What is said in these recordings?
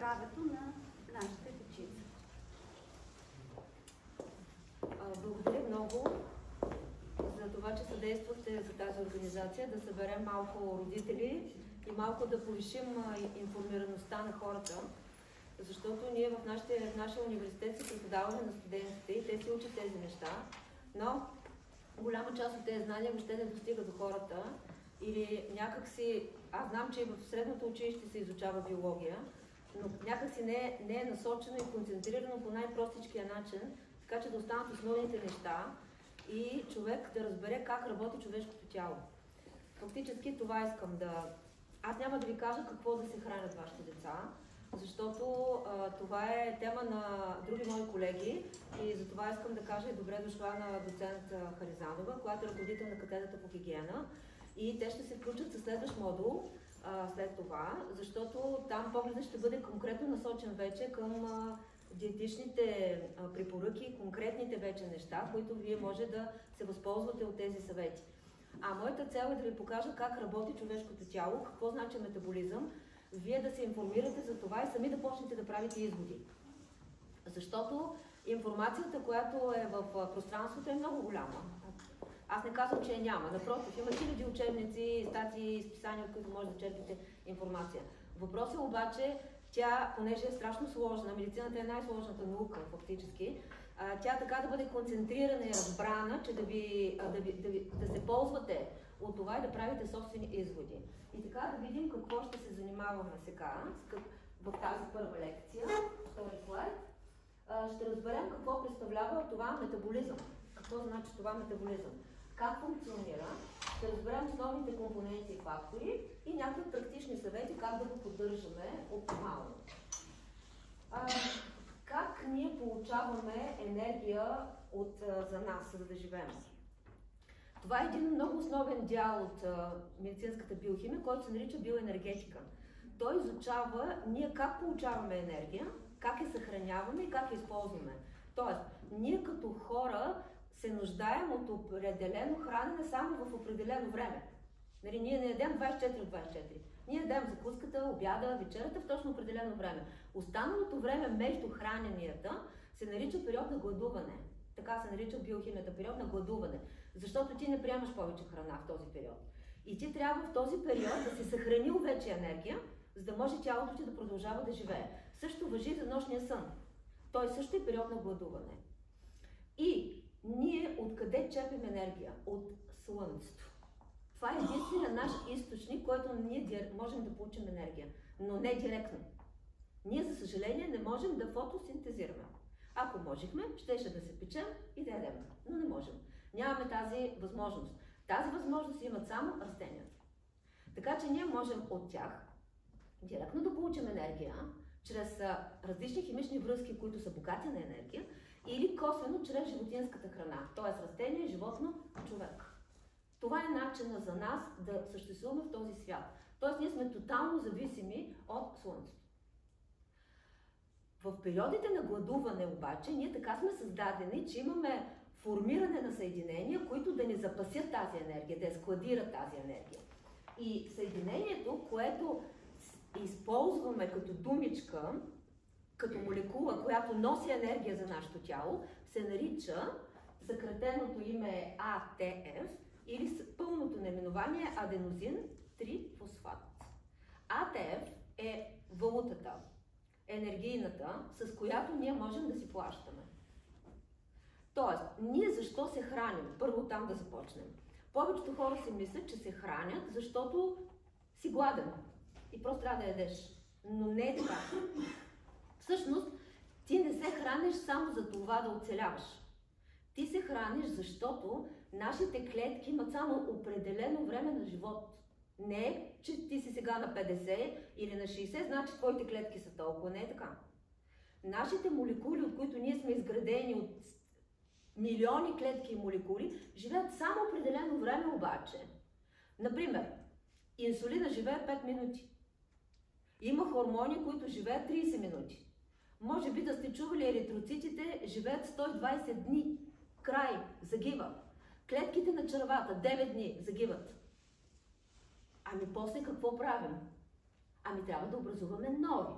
здравето на нашите дечица. Благодаря много за това, че съдействахте за тази организация, да съберем малко родители и малко да повишим информираността на хората, защото ние в нашия университет се преподаваме на студентите и те си учат тези неща, но голяма част от тези знания въобще не достига до хората или някакси, аз знам, че и в средното училище се изучава биология, но някакси не е насочено и концентрирано по най-простичкия начин, така че да останат основните неща и човек да разбере как работи човешкото тяло. Фактически това искам да... Аз няма да ви кажа какво да се хранят вашите деца, защото това е тема на други мои колеги и за това искам да кажа и добре дошла на доцент Харизанова, която е ръководител на катедрата по хигиена, и те ще се включат със следващ модул след това, защото там погледът ще бъде конкретно насочен вече към диетичните препоръки, конкретните вече неща, които вие може да се възползвате от тези съвети. А моята цел е да ви покажа как работи човешкото тяло, какво значи метаболизъм, вие да се информирате за това и сами да почнете да правите изводи. Защото информацията, която е в пространството, е много голяма. Аз не казвам, че я няма. Напротив, има хиляди учебници, статии, изписания, от които може да черпите информация. Въпросът е обаче, тя, понеже е страшно сложна, медицината е най-сложната наука фактически, тя така да бъде концентрирана и разбрана, че да се ползвате от това и да правите собствени изводи. И така да видим какво ще се занимаваме сега в тази първа лекция, втори слайд. Ще разберем какво представлява това метаболизъм. Какво значи това метаболизъм? Как функционира? Ще разберем основните компоненти и фактори и някакви практични съвети как да го поддържаме оптимално. Как ние получаваме енергия за нас, за да живеем? Това е един много основен дял от медицинската биохимия, който се нарича биоенергетика. Той изучава ние как получаваме енергия, как я съхраняваме и как я използваме. Тоест, ние като хора се нуждаем от определено хранене само в определено време. Нали, ние не ядем 24 от 24. Ние ядем закуската, обяда, вечерята в точно определено време. Останалото време между храненията се нарича период на гладуване. Така се нарича биохимията, период на гладуване. Защото ти не приемаш повече храна в този период. И ти трябва в този период да си съхранил вече енергия, за да може тялото ти да продължава да живее. Също важи за нощния сън. Той също е период на гладуване. И ние откъде черпим енергия? От Слънцето. Това е единственият наш източник, който ние можем да получим енергия, но не директно. Ние, за съжаление, не можем да фотосинтезираме. Ако можехме, щеше да се печем и да ядем, но не можем. Нямаме тази възможност. Тази възможност имат само растенията. Така че ние можем от тях директно да получим енергия, чрез различни химични връзки, които са богати на енергия, или косвено чрез животинската храна, т.е. растение, животно, човек. Това е начинът за нас да съществуваме в този свят. Т.е. ние сме тотално зависими от Слънцето. В периодите на гладуване обаче, ние така сме създадени, че имаме формиране на съединения, които да ни запасят тази енергия, да я складират тази енергия. И съединението, което използваме като думичка, като молекула, която носи енергия за нашето тяло, се нарича, съкратеното име е АТФ, или пълното наименование аденозин 3-фосфат. АТФ е валутата, енергийната, с която ние можем да си плащаме. Тоест, ние защо се храним? Първо там да започнем. Повечето хора си мислят, че се хранят, защото си гладен и просто трябва да ядеш. Но не е така. Всъщност, ти не се храниш само за това да оцеляваш. Ти се храниш, защото нашите клетки имат само определено време на живот. Не е, че ти си сега на 50 или на 60, значи твоите клетки са толкова. Не е така. Нашите молекули, от които ние сме изградени от милиони клетки и молекули, живеят само определено време обаче. Например, инсулина живее 5 минути. Има хормони, които живеят 30 минути. Може би да сте чували, еритроцитите живеят 120 дни. Край, загива. Клетките на червата 9 дни загиват. Ами после какво правим? Ами трябва да образуваме нови.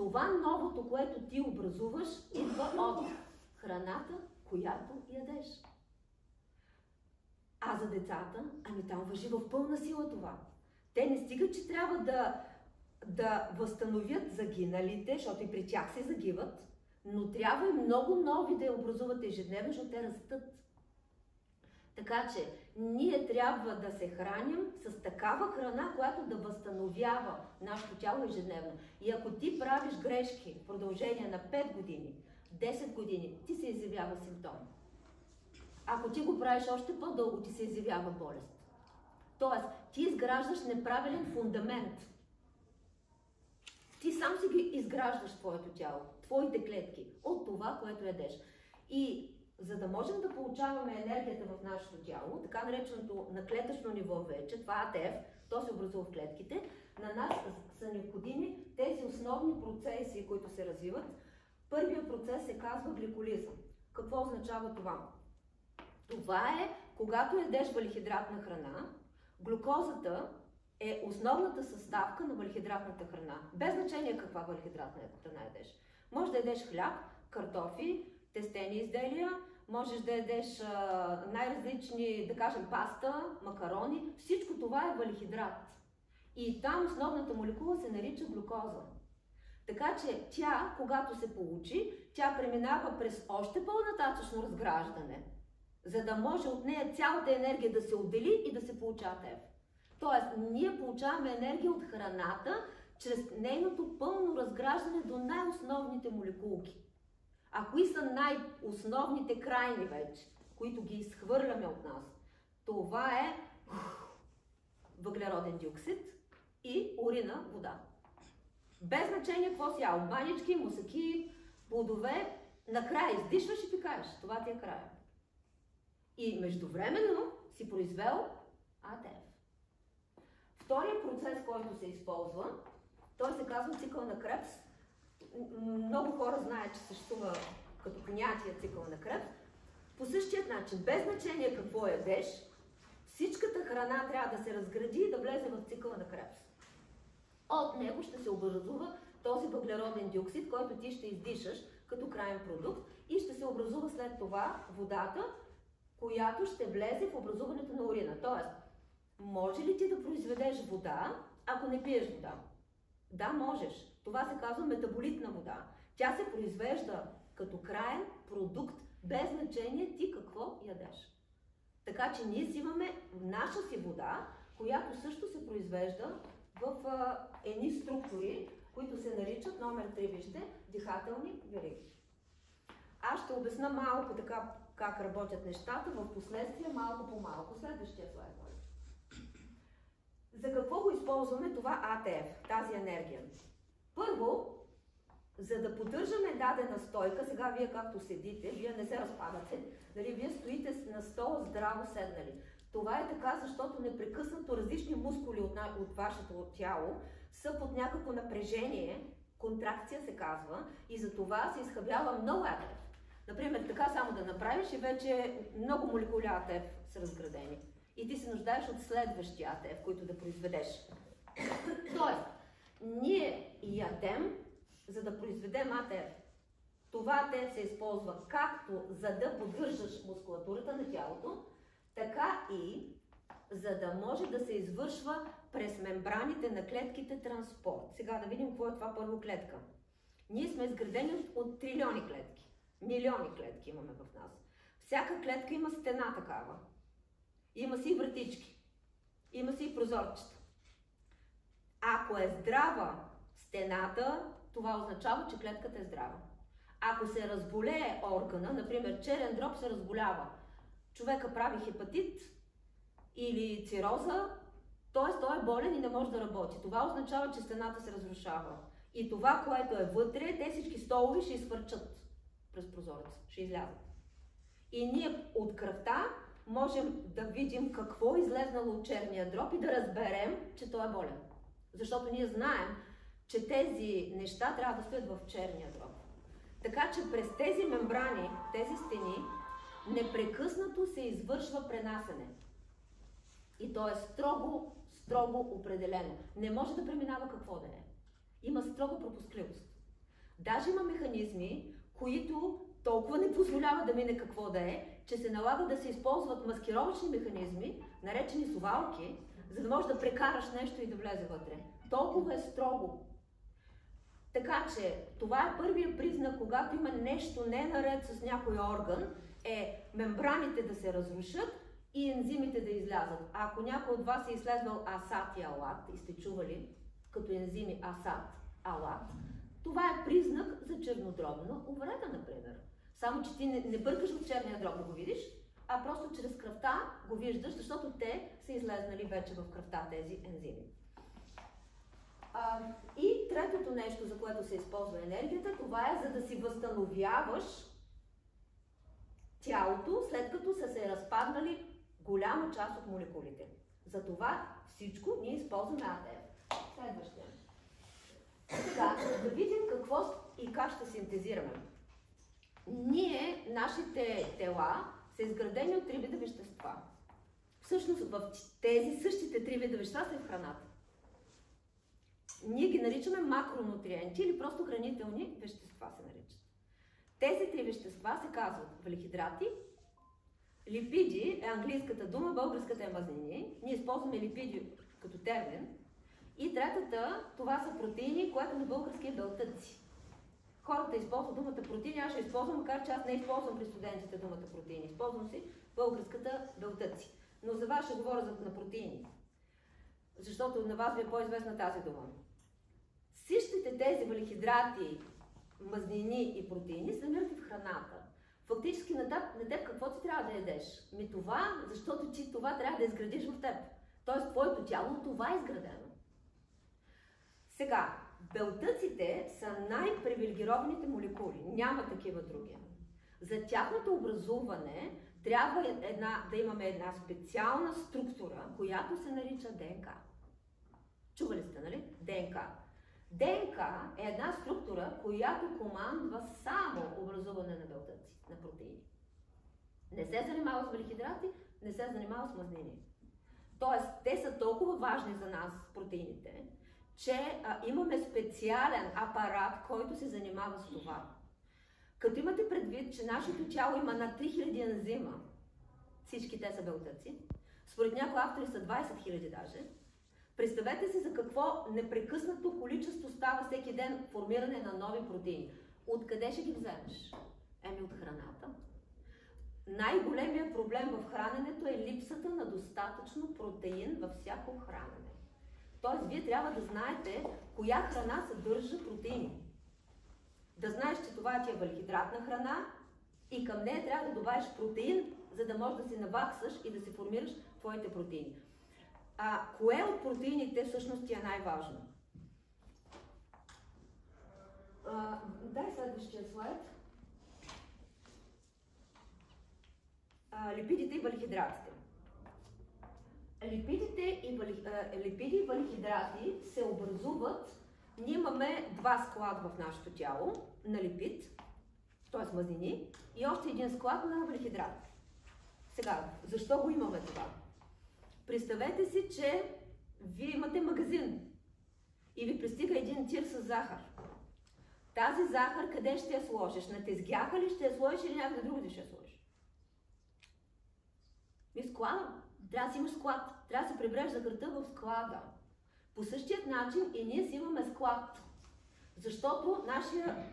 Това новото, което ти образуваш, идва от храната, която ядеш. А за децата, ами там важи в пълна сила това. Те не стигат, че трябва да възстановят загиналите, защото и при тях се загиват, но трябва и много нови да я образуват ежедневно, защото те растат. Така че ние трябва да се храним с такава храна, която да възстановява нашето тяло ежедневно. И ако ти правиш грешки в продължение на 5 години, 10 години, ти се изявява симптом. Ако ти го правиш още по-дълго, ти се изявява болест. Тоест, ти изграждаш неправилен фундамент. Ти сам си ги изграждаш твоето тяло, твоите клетки, от това, което ядеш. И за да можем да получаваме енергията в нашето тяло, така нареченото на клетъчно ниво вече, това АТФ, то се образува в клетките, на нас са необходими тези основни процеси, които се развиват. Първият процес се казва гликолиза. Какво означава това? Това е, когато ядеш въглехидратна храна, глюкозата е основната съставка на въглехидратната храна. Без значение каква въглехидратна храна ядеш. Може да ядеш хляб, картофи, тестени изделия, можеш да ядеш най-различни, да кажем, паста, макарони. Всичко това е въглехидрат. И там основната молекула се нарича глюкоза. Така че тя, когато се получи, тя преминава през още по-нататъчно разграждане, за да може от нея цялата енергия да се отдели и да се получава АТФ. Тоест, ние получаваме енергия от храната, чрез нейното пълно разграждане до най-основните молекулки. А кои са най-основните крайни вече, които ги изхвърляме от нас? Това е въглероден диоксид и урина, вода. Без значение какво си ял, банички, мусаки, плодове, накрая издишваш и пикаеш. Това ти е края. И междувременно си произвел АТФ. Вторият процес, който се използва, той се казва цикъл на Кребс. Много хора знаят, че съществува като понятие цикъл на Кребс. По същия начин, без значение какво ядеш, всичката храна трябва да се разгради и да влезе в цикъла на Кребс. От него ще се образува този въглероден диоксид, който ти ще издишаш като краен продукт и ще се образува след това водата, която ще влезе в образуването на урина. Тоест, може ли ти да произведеш вода, ако не пиеш вода? Да, можеш. Това се казва метаболитна вода. Тя се произвежда като краен продукт, без значение ти какво ядеш. Така че ние си имаме наша си вода, която също се произвежда в едни структури, които се наричат, номер 3 вижте, дихателни вериги. Аз ще обясна малко така как работят нещата, в последствие малко по малко. Следващия слайд. За какво го използваме това АТФ, тази енергия? Първо, за да поддържаме дадена стойка, сега вие както седите, вие не се разпадате, дали вие стоите на стола здраво седнали. Това е така, защото непрекъснато различни мускули от вашето тяло са под някакво напрежение, контракция се казва, и за това се изхабява много АТФ. Например, така само да направиш и вече много молекули АТФ са разградени. И ти се нуждаеш от следващия АТФ, които да произведеш. Тоест, ние ядем, за да произведем АТФ. Това АТФ се използва както за да поддържаш мускулатурата на тялото, така и за да може да се извършва през мембраните на клетките транспорт. Сега да видим какво е това първо клетка. Ние сме изградени от трилиони клетки. Милиони клетки имаме в нас. Всяка клетка има стена такава. Има си и вратички. Има си и прозорчета. Ако е здрава стената, това означава, че клетката е здрава. Ако се разболее органа, например черен дроб се разболява, човека прави хепатит или цироза, т.е. той е болен и не може да работи. Това означава, че стената се разрушава. И това, което е вътре, те всички столови ще изхвърчат през прозореца, ще излязат. И ние от кръвта можем да видим какво е излезнало от черния дроб и да разберем, че той е болен. Защото ние знаем, че тези неща трябва да стоят в черния дроб. Така че през тези мембрани, тези стени, непрекъснато се извършва пренасене. И то е строго определено. Не може да преминава какво да е. Има строга пропускливост. Даже има механизми, които толкова не позволяват да мине какво да е, че се налага да се използват маскировъчни механизми, наречени совалки, за да можеш да прекараш нещо и да влезе вътре. Толкова е строго. Така че, това е първият признак, когато има нещо не наред с някой орган, е мембраните да се разрушат и ензимите да излязат. Ако някой от вас е изследвал асат и алат, и сте чували като ензими асат, алат, това е признак за чернодробна увреда, например. Само, че ти не бъркаш в черния дроб да го видиш, а просто чрез кръвта го виждаш, защото те са излезнали вече в кръвта тези ензими. И третото нещо, за което се използва енергията, това е за да си възстановяваш тялото, след като са се разпаднали голяма част от молекулите. Затова всичко ние използваме АТФ. Следващия. Сега да видим какво и как ще синтезираме. Нашите тела са изградени от 3 вида вещества. Всъщност в тези същите 3 вида вещества са в храната. Ние ги наричаме макронутриенти или просто хранителни вещества се наричат. Тези 3 вещества се казват въглехидрати, липиди е английската дума, българската е мазнини. Ние използваме липиди като термин. И третата, това са протеини, което на български е белтъци. Хората използват думата протеини, аз ще използвам, макар че аз не използвам при студентите думата протеини. Използвам си българската белтъци. Но за вас ще говоря на протеини. Защото на вас ви е по-известна тази дума. Всичките тези въглехидрати, мазнини и протеини се намират в храната. Фактически на теб какво ти трябва да ядеш? Това, защото ти това трябва да изградиш в теб. Тоест твоето тяло това е изградено. Сега, белтъците са най-привилегированите молекули. Няма такива други. За тяхното образуване трябва да имаме една специална структура, която се нарича ДНК. Чували сте, нали? ДНК. ДНК е една структура, която командва само образуване на белтъци, на протеини. Не се занимава с въглехидрати, не се занимава с мазнини. Тоест, те са толкова важни за нас, протеините, че имаме специален апарат, който се занимава с това. Като имате предвид, че нашето тяло има над 3000 ензима, всички те са белтъци, според някои автори са 20 000 даже, представете си за какво непрекъснато количество става всеки ден формиране на нови протеини. Откъде ще ги вземеш? От храната. Най-големият проблем в храненето е липсата на достатъчно протеин във всяко хранене. Тоест, вие трябва да знаете коя храна съдържа протеини. Да знаеш, че това ти е въглехидратна храна и към нея трябва да добавиш протеин, за да можеш да си наваксаш и да си формираш твоите протеини. Кое от протеините всъщност ти е най-важно? Дай следващия слайд. Липидите и въглехидратите. Липиди и въглехидрати се образуват. Ние имаме 2 склада в нашето тяло на липид, т.е. мазнини, и още един склад на въглехидрат. Сега, защо го имаме това? Представете си, че вие имате магазин и ви пристига един тир с захар. Тази захар къде ще я сложиш? На тезгяха ли ще я сложиш или някъде другаде ще я сложиш? В склада. Трябва да си имаш склад. Трябва да се прибереш захарта в склада. По същият начин и ние си имаме склад. Защото нашия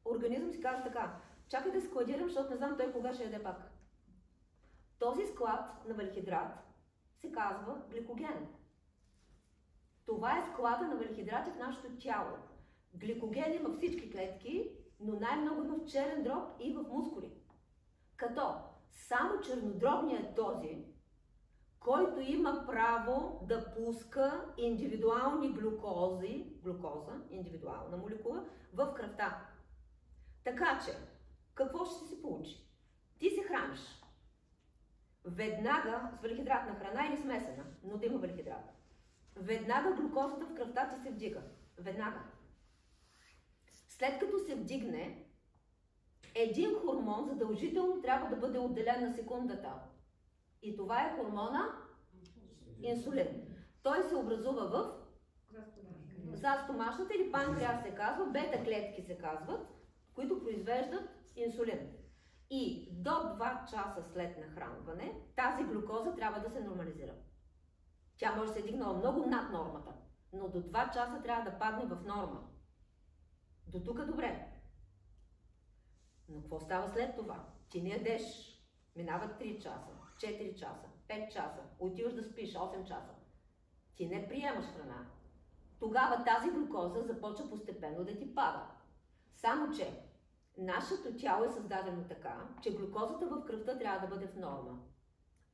организъм си казва така: чакай да складирам, защото не знам той кога ще яде пак. Този склад на въглехидрат се казва гликоген. Това е склада на въглехидрати в нашето тяло. Гликоген има всички клетки, но най-много има в черен дроб и в мускули. Като само чернодробният е този, който има право да пуска индивидуални глюкоза, индивидуална молекула, в кръвта. Така че, какво ще си получи? Ти се храниш. Веднага с въглехидратна храна или смесена, но да има въглехидрат. Веднага глюкозата в кръвта ти се вдига. Веднага. След като се вдигне, един хормон задължително трябва да бъде отделен на секундата. И това е хормона инсулин. Той се образува в за стомашната или панкреас се казва, бета клетки се казват, които произвеждат инсулин. И до 2 часа след нахранване тази глюкоза трябва да се нормализира. Тя може да се е дигнала много над нормата, но до 2 часа трябва да падне в норма. До тук добре. Но какво става след това? Ти не ядеш. Минават 3 часа, 4 часа, 5 часа, отиваш да спиш 8 часа. Ти не приемаш храна. Тогава тази глюкоза започва постепенно да ти пада. Само че нашето тяло е създадено така, че глюкозата в кръвта трябва да бъде в норма.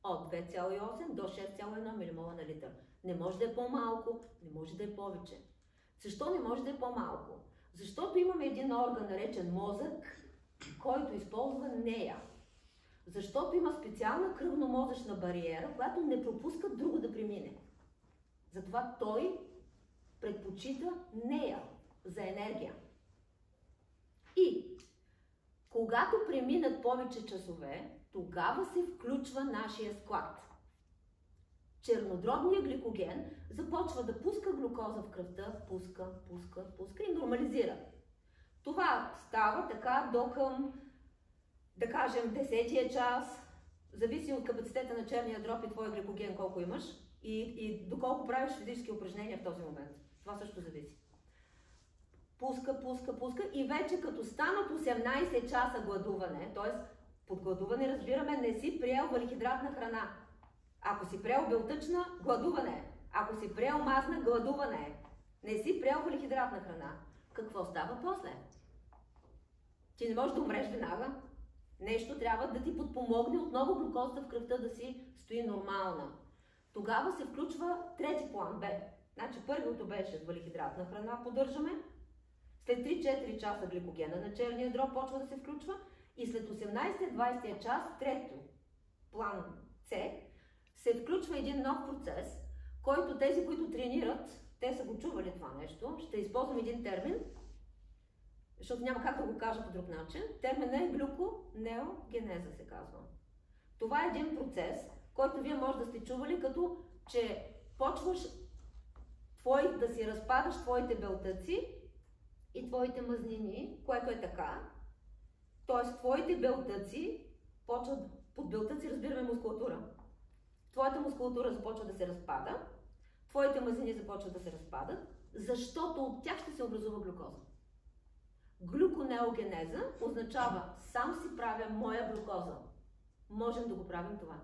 От 2,8 до 6,1 ммол на литър. Не може да е по-малко, не може да е повече. Защо не може да е по-малко? Защото имаме един орган, наречен мозък, който използва нея. Защото има специална кръвно-мозъчна бариера, която не пропуска друго да премине. Затова той предпочита нея за енергия. И когато преминат повече часове, тогава се включва нашия склад. Чернодробният гликоген започва да пуска глюкоза в кръвта, пуска и нормализира. Това става така до към, да кажем, 10-тия час, зависи от капацитета на черния дроб и твой гликоген колко имаш и доколко правиш физически упражнения в този момент. Това също зависи. Пуска и вече като станат 18 часа гладуване, т.е. под гладуване разбираме не си приел въглехидратна храна. Ако си приел белтъчна, гладуване. Ако си приел мазна, гладуване. Не си приел въглехидратна храна. Какво става после? Ти не можеш да умреш веднага. Нещо трябва да ти подпомогне отново глюкозата в кръвта да си стои нормална. Тогава се включва трети план Б. Значи първото беше с въглехидратна храна, поддържаме. След 3-4 часа гликогена на черния дроб почва да се включва и след 18-20 час, трето, план С, се включва един нов процес, който тези, които тренират, те са го чували това нещо, ще използвам един термин, защото няма как да го кажа по друг начин. Терминът е глюконеогенеза се казва. Това е един процес, който вие може да сте чували, като че почваш да си разпадаш твоите белтъци и твоите мазнини, което е така. Тоест, твоите белтъци почват, под белтъци разбираме мускулатура. Твоята мускулатура започва да се разпада, твоите мазнини започват да се разпадат, защото от тях ще се образува глюкоза. Глюконеогенеза означава сам си правя моя глюкоза. Можем да го правим това.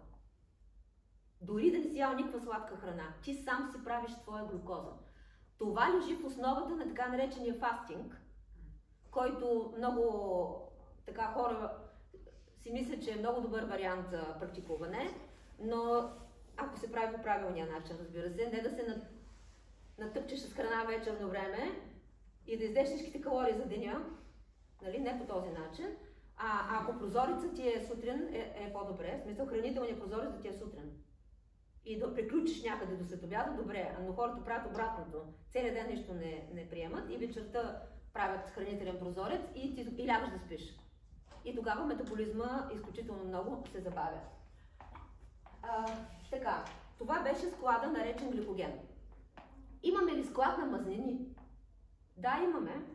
Дори да не си ял никаква сладка храна, ти сам си правиш твоя глюкоза. Това лежи в основата на така наречения фастинг, който много така хора си мислят, че е много добър вариант за практикуване, но ако се прави по правилния начин, разбира се, не да се натъпчеш с храна вечерно време и да издеш всичките калории за деня, нали? Не по този начин, а ако прозорецът ти е сутрин, е по-добре, в смисъл хранителният прозорец да ти е сутрин. И да приключиш някъде до следобяда, добре, но хората правят обратното. Целият ден нищо не приемат и вечерта правят хранителен прозорец и лягаш да спиш. И тогава метаболизма изключително много се забавя. Така, това беше склада наречен гликоген. Имаме ли склад на мазнини? Да, имаме.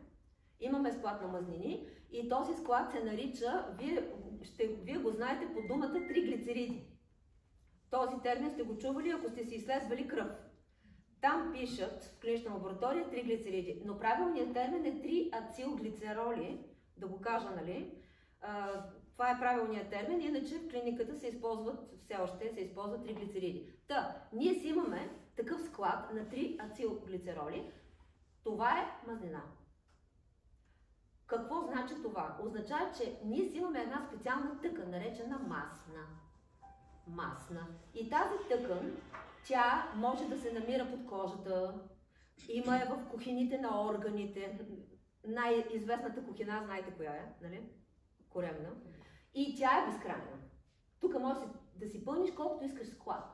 Имаме склад на мазнини и този склад се нарича, вие го знаете под думата триглицериди. Този термин сте го чували, ако сте си изследвали кръв. Там пишат в клинична лаборатория триглицериди, но правилният термин е триацилглицероли, да го кажа, нали? Това е правилният термин, иначе в клиниката се използват, все още се използват триглицериди. Ние си имаме такъв склад на триацилглицероли. Това е мазнина. Какво значи това? Означава, че ние си имаме една специална тъкан, наречена масна. И тази тъкан, тя може да се намира под кожата, има я в кухините на органите. Най-известната кухина, знаете коя е, нали? Коремна. И тя е безкрайна. Тук можеш да си пълниш колкото искаш склад.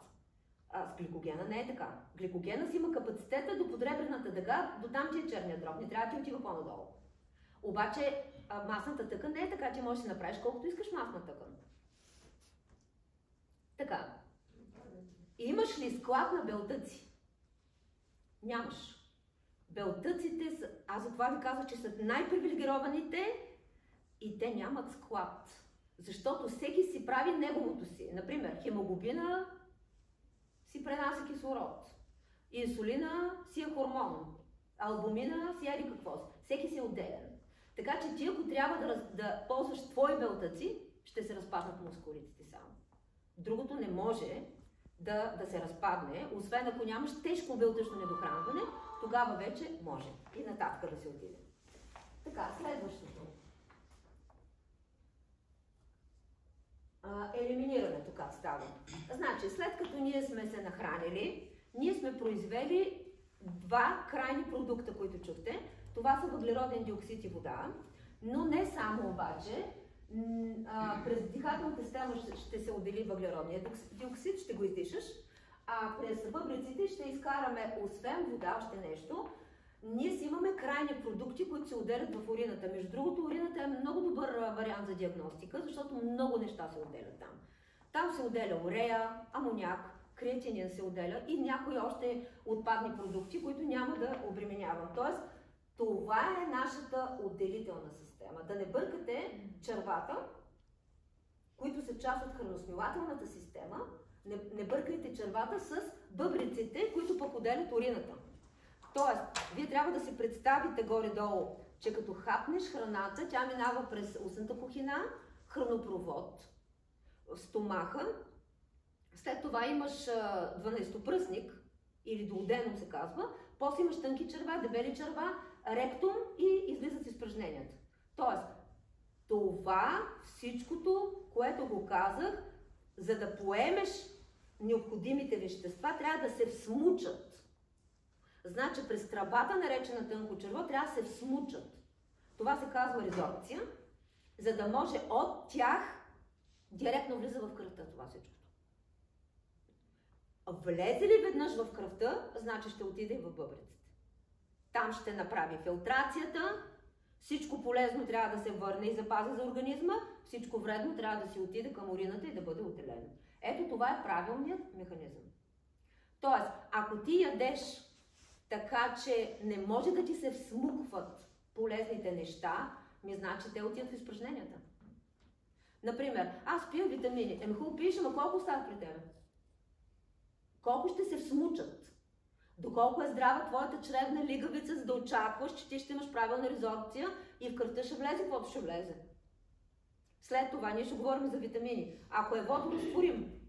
С гликогена не е така. Гликогена си има капацитета до подребрената дъга, до там ти е черния дроб, не трябва да ти отива по-надолу. Обаче масната тъкан не е така, че можеш да си направиш колкото искаш масна тъкан. Така. Имаш ли склад на белтъци? Нямаш. белтъците са, аз затова ви казах, че са най-привилегированите и те нямат склад. Защото всеки си прави неговото си. Например, хемоглобина си пренася кислород. Инсулина си е хормон. Албумина си еди какво си. Всеки си е отделен. Така че ти, ако трябва да ползваш твои белтъци, ще се разпаднат мускулите ти само. Другото не може да се разпадне, освен ако нямаш тежко белтъчно недохранване, тогава вече може и нататък да се отиде. Така, следващото. Елиминирането как става. Значи, след като ние сме се нахранили, ние сме произвели два крайни продукта, които чухте. Това са въглероден диоксид и вода, но не само обаче. През дихателната система ще се отдели въглеродния диоксид, ще го издишаш, а през бъбреците ще изкараме освен вода, още нещо. Ние си имаме крайни продукти, които се отделят в урината. Между другото, урината е много добър вариант за диагностика, защото много неща се отделят там. Там се отделя урея, амоняк, креатинин се отделя и някои още отпадни продукти, които няма да обременявам. Тоест, това е нашата отделителна система. Да не бъркате червата, които са част от храносмилателната система, не бъркайте червата с бъбреците, които пък отделят урината. Тоест, вие трябва да си представите горе-долу, че като хапнеш храната, тя минава през устната кухина, хранопровод, стомаха, след това имаш 12-пръстник, или дуоденум се казва, после имаш тънки черва, дебели черва, ректум и излизат изпражненията. Тоест, това всичкото, което го казах, за да поемеш необходимите вещества, трябва да се всмучат. Значи през тръбата, наречена тънко черво, трябва да се всмучат. Това се казва резорбция, за да може от тях директно влиза в кръвта това всичко. Влезе ли веднъж в кръвта, значи ще отиде и в бъбреците. Там ще направи филтрацията, всичко полезно трябва да се върне и запази за организма, всичко вредно трябва да си отиде към урината и да бъде отделено. Ето това е правилният механизъм. Тоест, ако ти ядеш така, че не може да ти се всмукват полезните неща, значи те отиват в изпражненията. Например, аз пия витамини. Хубаво пиеш, ама колко остават при тебе? Колко ще се всмучат? Доколко е здрава твоята чревна лигавица, за да очакваш, че ти ще имаш правилна резорбция и в кръвта ще влезе, каквото ще влезе. След това ние ще говорим за витамини. Ако е водорастворим,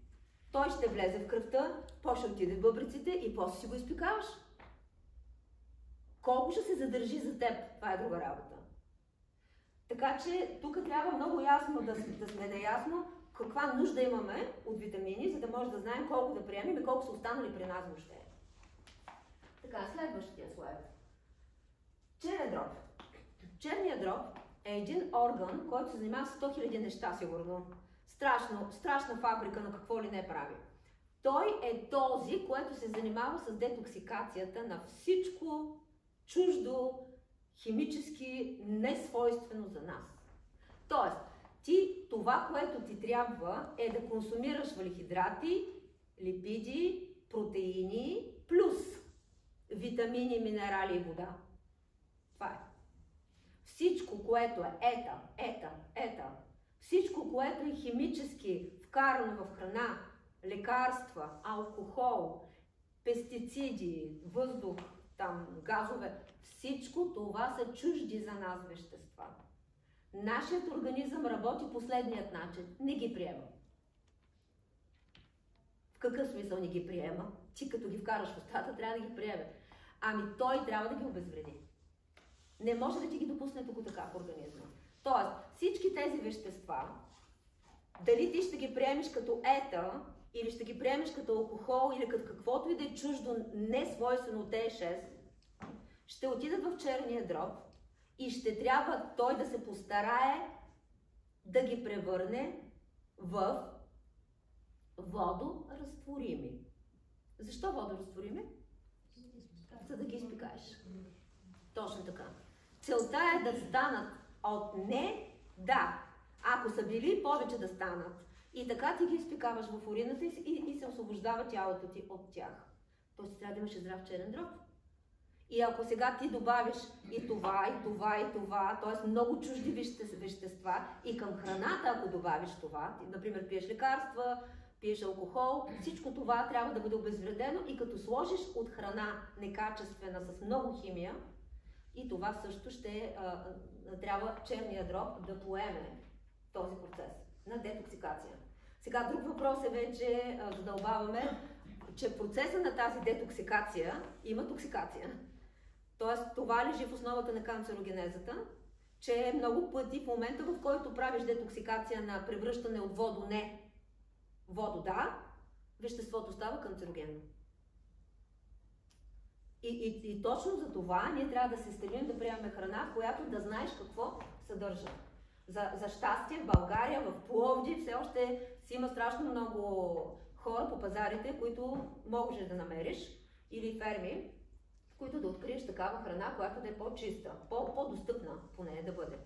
той ще влезе в кръвта, после ще отиде в бъбреците и после си го изпикаваш. Колко ще се задържи за теб, това е друга работа. Така че тук трябва много ясно да сме наясно каква нужда имаме от витамини, за да може да знаем колко да приемем и колко са останали при нас въобще. Така, следващия слайд. Черен дроб. Черният дроб е един орган, който се занимава с 100 000 неща, сигурно. Страшна фабрика на какво ли не прави. Той е този, който се занимава с детоксикацията на всичко чуждо, химически несвойствено за нас. Тоест, това, което ти трябва е да консумираш въглехидрати, липиди, протеини, плюс витамини, минерали и вода. Това е. Всичко, което е всичко, което е химически вкарано в храна, лекарства, алкохол, пестициди, въздух, газове, всичко това са чужди за нас вещества. Нашият организъм работи последният начин. Не ги приема. В какъв смисъл не ги приема? Ти като ги вкараш в устата, трябва да ги приеме. Ами той трябва да ги обезвреди. Не може да ти ги допусне тук така в организма. Тоест, всички тези вещества, дали ти ще ги приемеш като или ще ги приемеш като алкохол, или като каквото и да е чуждо, не свойствено Т6, ще отидат в черния дроб и ще трябва той да се постарае да ги превърне в водоразтворими. Защо водоразтворими? За да ги изпикаеш. Точно така. Целта е да станат от ако са били, повече да станат. И така ти ги изпикаваш в урината и се освобождава тялото ти от тях. Тоест трябва да имаш здрав черен дроб. И ако сега ти добавиш и това, и това, и това, т.е. много чужди вещества, и към храната, ако добавиш това, ти, например, пиеш лекарства, пиеш алкохол, всичко това трябва да бъде обезвредено и като сложиш от храна некачествена с много химия, и това също ще трябва черния дроб да поеме този процес на детоксикация. Сега друг въпрос е вече, задълбаваме, че процеса на тази детоксикация има токсикация. Тоест това лежи в основата на канцерогенезата, че много пъти в момента, в който правиш детоксикация на превръщане от водо не, водо да, веществото става канцерогенно. И точно за това ние трябва да се стремим да приемаме храна, която да знаеш какво съдържа. За щастие в България, в Пловдив все още си има страшно много хора по пазарите, които можеш да намериш, или ферми, в които да откриеш такава храна, която да е по-чиста, по-достъпна поне да бъде.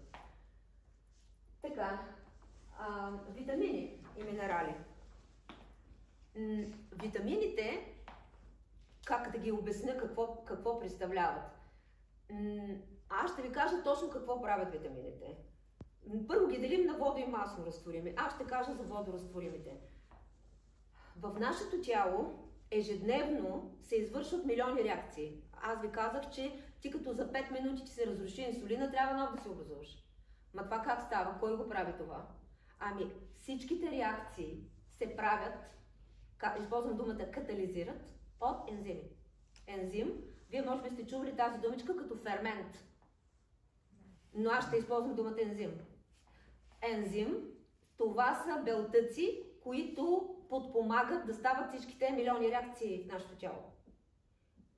Така, витамини и минерали. Витамините, как да ги обясня какво представляват? Аз ще ви кажа точно какво правят витамините. Първо ги делим на водо и масно разтворими. Аз ще кажа за водоразтворимите. В нашето тяло ежедневно се извършват милиони реакции. Аз ви казах, че ти като за 5 минути ти се разруши инсулина, трябва нов да се образуваш. Ма това как става? Кой го прави това? Ами всичките реакции се правят, използвам думата катализират, от ензими. Ензим, вие може би сте чували тази думичка като фермент. Но аз ще използвам думата ензим. Ензим, това са белтъци, които подпомагат да стават всичките милиони реакции в нашето тяло.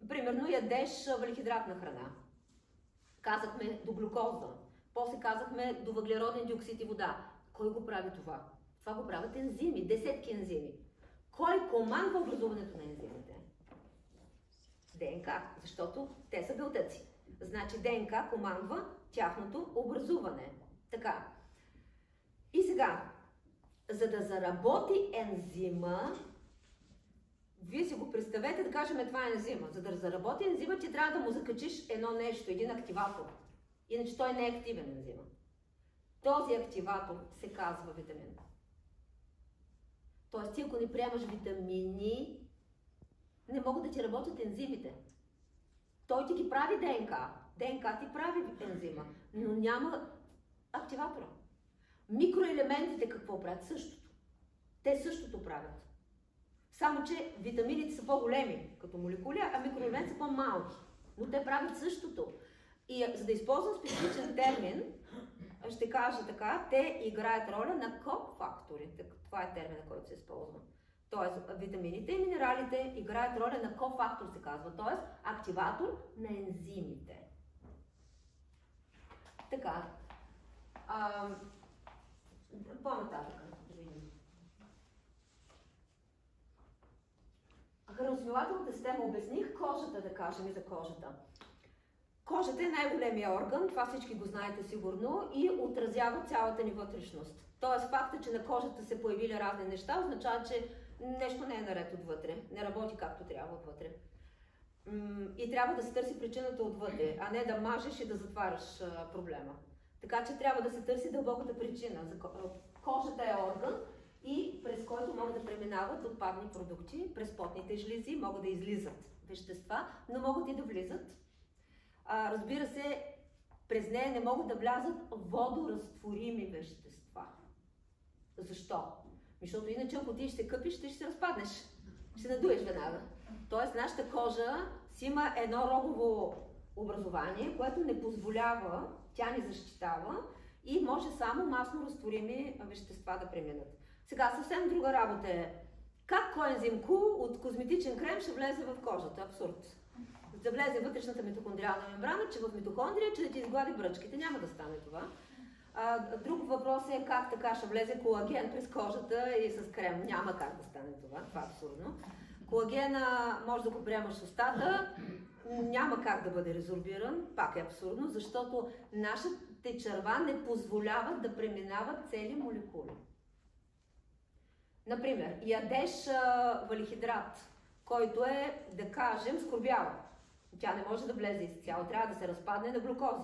Примерно ядеш въглехидратна храна. Казахме до глюкоза. После казахме до въглероден диоксид и вода. Кой го прави това? Това го правят ензими, десетки ензими. Кой командва образуването на ензимите? ДНК, защото те са белтъци. Значи ДНК командва тяхното образуване. Така. И сега, за да заработи ензима, вие си го представете, да кажем това е ензима. За да заработи ензима, ти трябва да му закачиш едно нещо, един активатор. Иначе той не е активен ензима. Този активатор се казва витамин. Тоест ти ако не приемаш витамини, не могат да ти работят ензимите. Той ти ги прави ДНК. ДНК ти прави ензима, но няма активатора. Микроелементите какво правят? Същото. Те същото правят. Само, че витамините са по-големи като молекули, а микроелементи са по-малки. Но те правят същото. И за да използвам специфичен термин, ще кажа така, те играят роля на кофактори. Това е термина, който се използва. Тоест, витамините и минералите играят роля на кофактор, се казва. Тоест, активатор на ензимите. Така. По-нататък да видим. Храносмилателната система обясних, кожата да кажем и за кожата. Кожата е най-големия орган, това всички го знаете сигурно, и отразява цялата ни вътрешност. Тоест факта, че на кожата се появили разни неща, означава, че нещо не е наред отвътре, не работи както трябва отвътре. И трябва да се търси причината отвътре, а не да мажеш и да затваряш проблема. Така че трябва да се търси дълбоката причина. Кожата е орган, и през който могат да преминават отпадни продукти, през потните жлези, могат да излизат вещества, но могат и да влизат. Разбира се, през нея не могат да влязат водоразтворими вещества. Защо? Защото иначе, ако ти ще се къпиш, ти ще се разпаднеш. Ще надуеш веднага. Тоест, нашата кожа си има едно рогово образование, което не позволява, тя ни защитава и може само масно разтворими вещества да преминат. Сега, съвсем друга работа е как коензим Q от козметичен крем ще влезе в кожата. Абсурд. Да влезе вътрешната митохондриална мембрана, че в митохондрия, че да ти изглади бръчките. Няма да стане това. Друг въпрос е как така ще влезе колаген през кожата и с крем. Няма как да стане това. Това е абсурдно. Колагена може да го приемаш с устата, няма как да бъде резорбиран. Пак е абсурдно, защото нашите черва не позволяват да преминават цели молекули. Например, ядеш въглехидрат, който е, да кажем, скорбял. Тя не може да влезе изцяло, трябва да се разпадне на глюкози.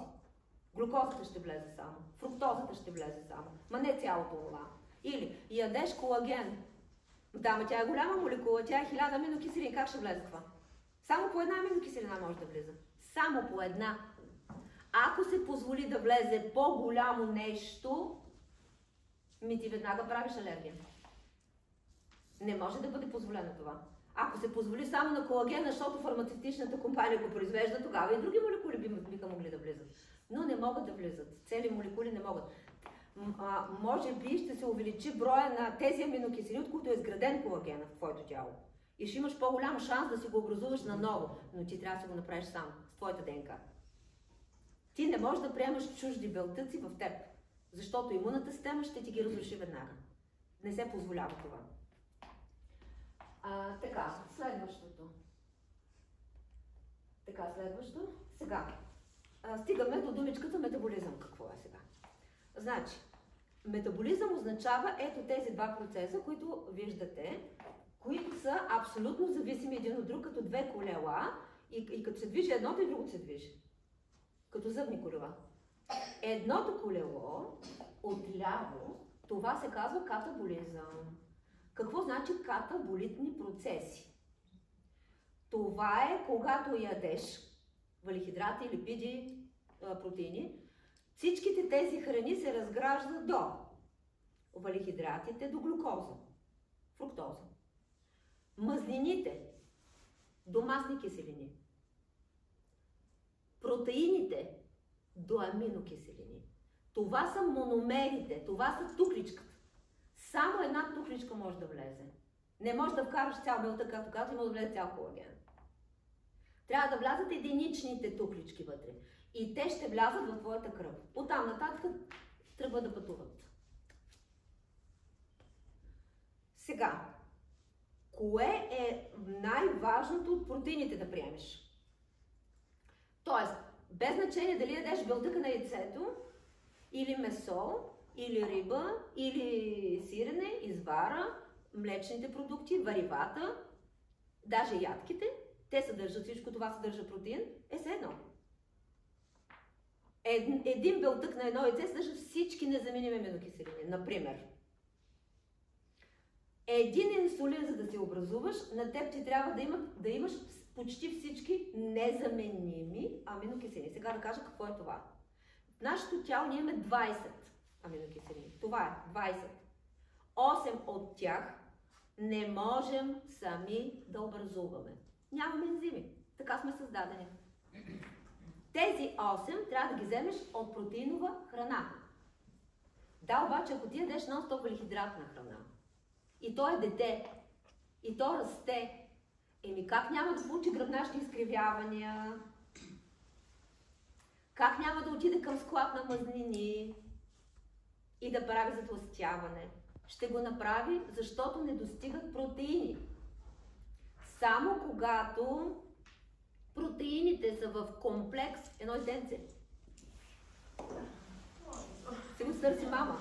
Глюкозата ще влезе само, фруктозата ще влезе само, ма не цялото това. Или ядеш колаген. Да, ма тя е голяма молекула, тя е 1000 аминокиселини, как ще влезе това? Само по една аминокиселина може да влиза. Само по една. Ако се позволи да влезе по-голямо нещо, ти веднага правиш алергия. Не може да бъде позволено това. Ако се позволи само на колагена, защото фармацевтичната компания го произвежда, тогава и други молекули биха могли да влизат. Но не могат да влизат. Цели молекули не могат. Може би ще се увеличи броя на тези аминокиселини, от които е изграден колагена в твоето тяло. И ще имаш по-голям шанс да си го образуваш наново, но ти трябва да си го направиш сам, с твоята ДНК. Ти не можеш да приемаш чужди белтъци в теб, защото имунната система ще ти ги разруши веднага. Не се позволява това. Така, следващото. Сега. Стигаме до думичката метаболизъм. Какво е сега? Значи, метаболизъм означава ето тези два процеса, които виждате, които са абсолютно зависими един от друг, като две колела и като се движи едното и другото се движи. Като зъбни колела. Едното колело отляво, това се казва катаболизъм. Какво значи катаболитни процеси? Това е когато ядеш въглехидрати, липиди, протеини. Всичките тези храни се разграждат до въглехидратите, до глюкоза, фруктоза. Мазнините до масни киселини. Протеините до аминокиселини. Това са мономерите, това са тухличката. Само една тухличка може да влезе. Не може да вкараш цял белтък, както казвам, може да влезе цял колаген. Трябва да влязат единичните тухлички вътре. И те ще влязат в твоята кръв. Оттам нататък тръгва да пътуват. Сега, кое е най-важното от протеините да приемеш? Тоест, без значение дали ядеш белтъка на яйцето, или месо, или риба, или сирене, извара, млечните продукти, варивата, даже ядките, те съдържат всичко, това съдържа протеин, е все едно. Един белтък на едно яйце съдържа всички незаменими аминокиселини. Например, един инсулин, за да се образуваш, на теб ти трябва да имаш почти всички незаменими аминокиселини. Сега да кажа какво е това. В нашето тяло ние имаме 20 аминокиселини. Това е 20. 8 от тях не можем сами да образуваме. Нямаме ензими. Така сме създадени. Тези 8 трябва да ги вземеш от протеинова храна. Да, обаче, ако ти ядеш нон-стоп въглехидратна храна, и то е дете, и то расте, как няма да получи гръбначни изкривявания, как няма да отиде към склад на мазнини и да прави затлъстяване? Ще го направи, защото не достигат протеини. Само когато протеините са в комплекс, едно детенце. Си го търси мама.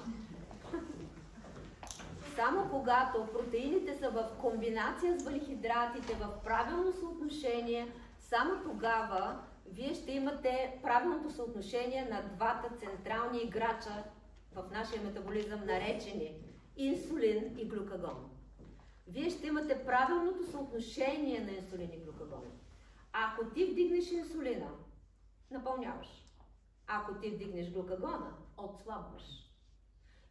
Само когато протеините са в комбинация с въглехидратите, в правилно съотношение, само тогава вие ще имате правилното съотношение на двата централни играча в нашия метаболизъм, наречени инсулин и глюкагон. Вие ще имате правилното съотношение на инсулин и глюкагон. Ако ти вдигнеш инсулина, напълняваш. Ако ти вдигнеш глюкагона, отслабваш.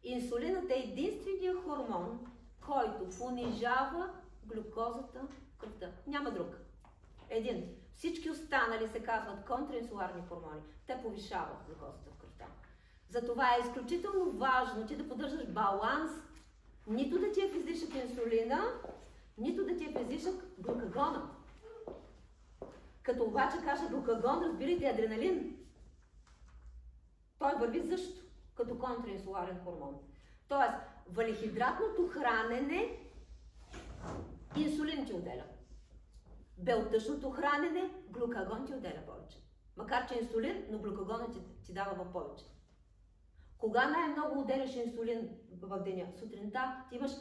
Инсулинът е единственият хормон, който понижава глюкозата в кръвта. Няма друг. Един. Всички останали се казват контраинсуларни хормони. Те повишават глюкозата в кръвта. Затова е изключително важно ти да поддържаш баланс. Нито да ти е в излишък инсулина, нито да ти е в излишък глюкагона. Като обаче кажа глюкагон, разбирайте адреналин. Той върви също като контраинсуларен хормон. Тоест, въглехидратното хранене инсулин ти отделя. Белтъчното хранене глюкагон ти отделя повече. Макар че инсулин, но глюкагона ти дава в повече. Кога най-много отделяш инсулин в деня? Сутринта ти имаш,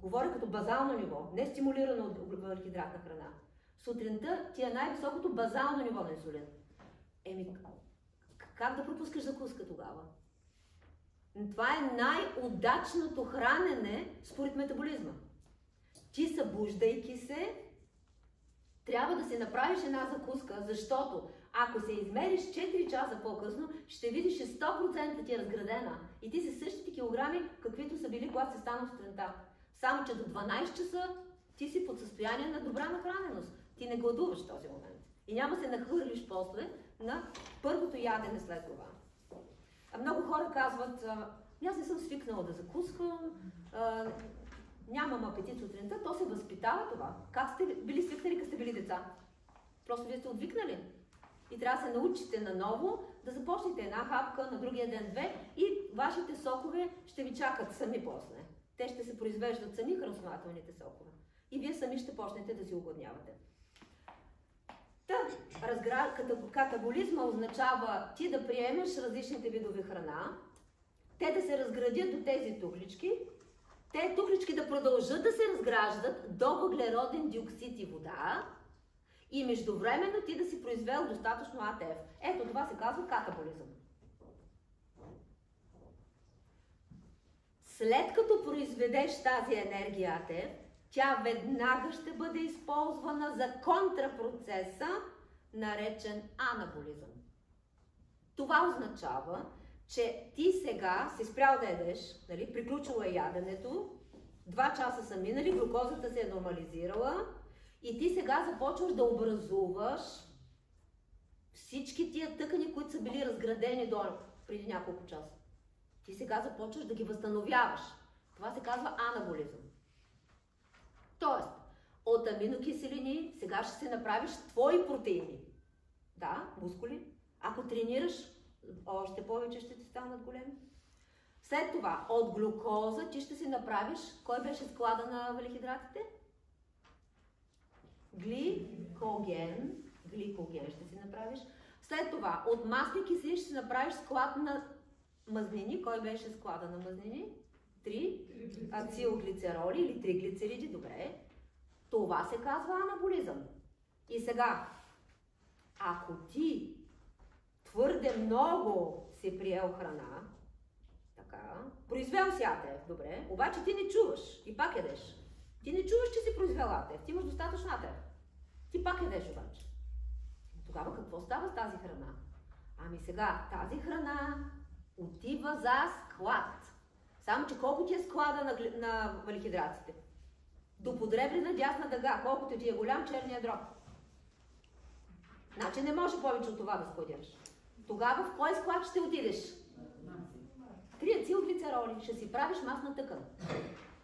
говоря като базално ниво, не стимулирано от въглехидратна храна. Сутринта ти е най-високото базално ниво на инсулин. Еми, как да пропускаш закуска тогава? Това е най-удачното хранене според метаболизма. Ти, събуждайки се, трябва да се направиш една закуска, защото ако се измериш 4 часа по-късно, ще видиш, че 100% ти е разградена и ти си същите килограми, каквито са били, когато си станал сутринта. Само, че до 12 часа ти си под състояние на добра нахраненост. Ти не гладуваш в този момент. И няма се нахвърлиш после на първото ядене след това. Много хора казват, аз не съм свикнала да закускам, нямам апетит сутринта, то се възпитава това. Как сте били свикнали, като сте били деца? Просто вие сте отвикнали. И трябва да се научите наново да започнете една хапка, на другия ден 2 и вашите сокове ще ви чакат сами после. Те ще се произвеждат сами, храносмилателните сокове. И вие сами ще почнете да си огладнявате. Катаболизма означава ти да приемеш различните видове храна, те да се разградят до тези тухлички, те тухлички да продължат да се разграждат до въглероден диоксид и вода и междувременно ти да си произвел достатъчно АТФ. Ето това се казва катаболизъм. След като произведеш тази енергия АТФ, тя веднага ще бъде използвана за контрапроцеса, наречен анаболизъм. Това означава, че ти сега си спрял да ядеш, нали, приключило е яденето, 2 часа са минали, глюкозата се е нормализирала и ти сега започваш да образуваш всички тия тъкани, които са били разградени преди няколко часа. Ти сега започваш да ги възстановяваш. Това се казва анаболизъм. Тоест, от аминокиселини сега ще се направиш твои протеини. Да, мускули. Ако тренираш, още повече ще ти станат големи. След това, от глюкоза ти ще си направиш, кой беше склада на въглехидратите? Гликоген. Гликоген ще си направиш. След това, от масни киселини ще си направиш склад на мазнини. Кой беше склада на мазнини? 3 ацилглицероли или триглицериди. Добре. Това се казва анаболизъм. И сега, ако ти твърде много си приел храна, така, произвел си АТФ, добре, обаче ти не чуваш и пак ядеш. Ти не чуваш, че си произвел АТФ, ти имаш достатъчно АТФ. Ти пак ядеш обаче. Тогава какво става с тази храна? Ами сега, тази храна отива за склад. Само, че колко ти е склада на въглехидратите? До подребрена дясна дъга, колкото ти е голям черния дроб. Значи не може повече от това да складираш. Тогава в кой склад ще отидеш? 3 ацилглицероли, ще си правиш масна тъкан.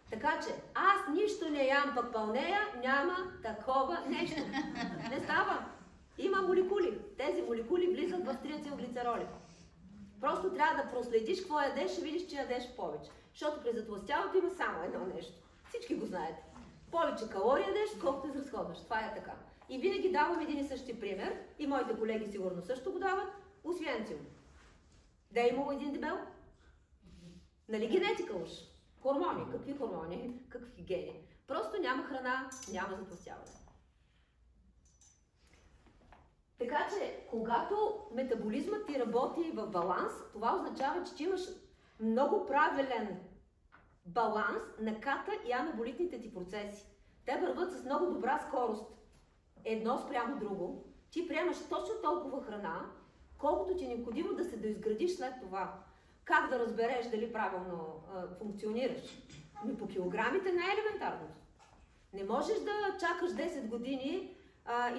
Така че, аз нищо не ям, пък пълнея, няма такова нещо. Не става. Има молекули. Тези молекули влизат в 3 ацилглицероли. Просто трябва да проследиш какво ядеш, ще видиш, че ядеш повече. Защото при затлъстяването има само едно нещо. Всички го знаете. Повече калории ядеш, колкото изразходваш. Това е така. И винаги давам един и същи пример, и моите колеги сигурно също го дават, Освенцим. Да е имало един дебел? Нали генетика уж? Хормони. Какви хормони? Какви гени? Просто няма храна, няма затлъстяване. Така че, когато метаболизмът ти работи в баланс, това означава, че ти имаш много правилен баланс на ката и анаболитните ти процеси. Те върват с много добра скорост. Едно спрямо друго. Ти приемаш точно толкова храна, колкото ти е необходимо да се доизградиш след това. Как да разбереш дали правилно функционираш? Ами по килограмите не е елементарното. Не можеш да чакаш 10 години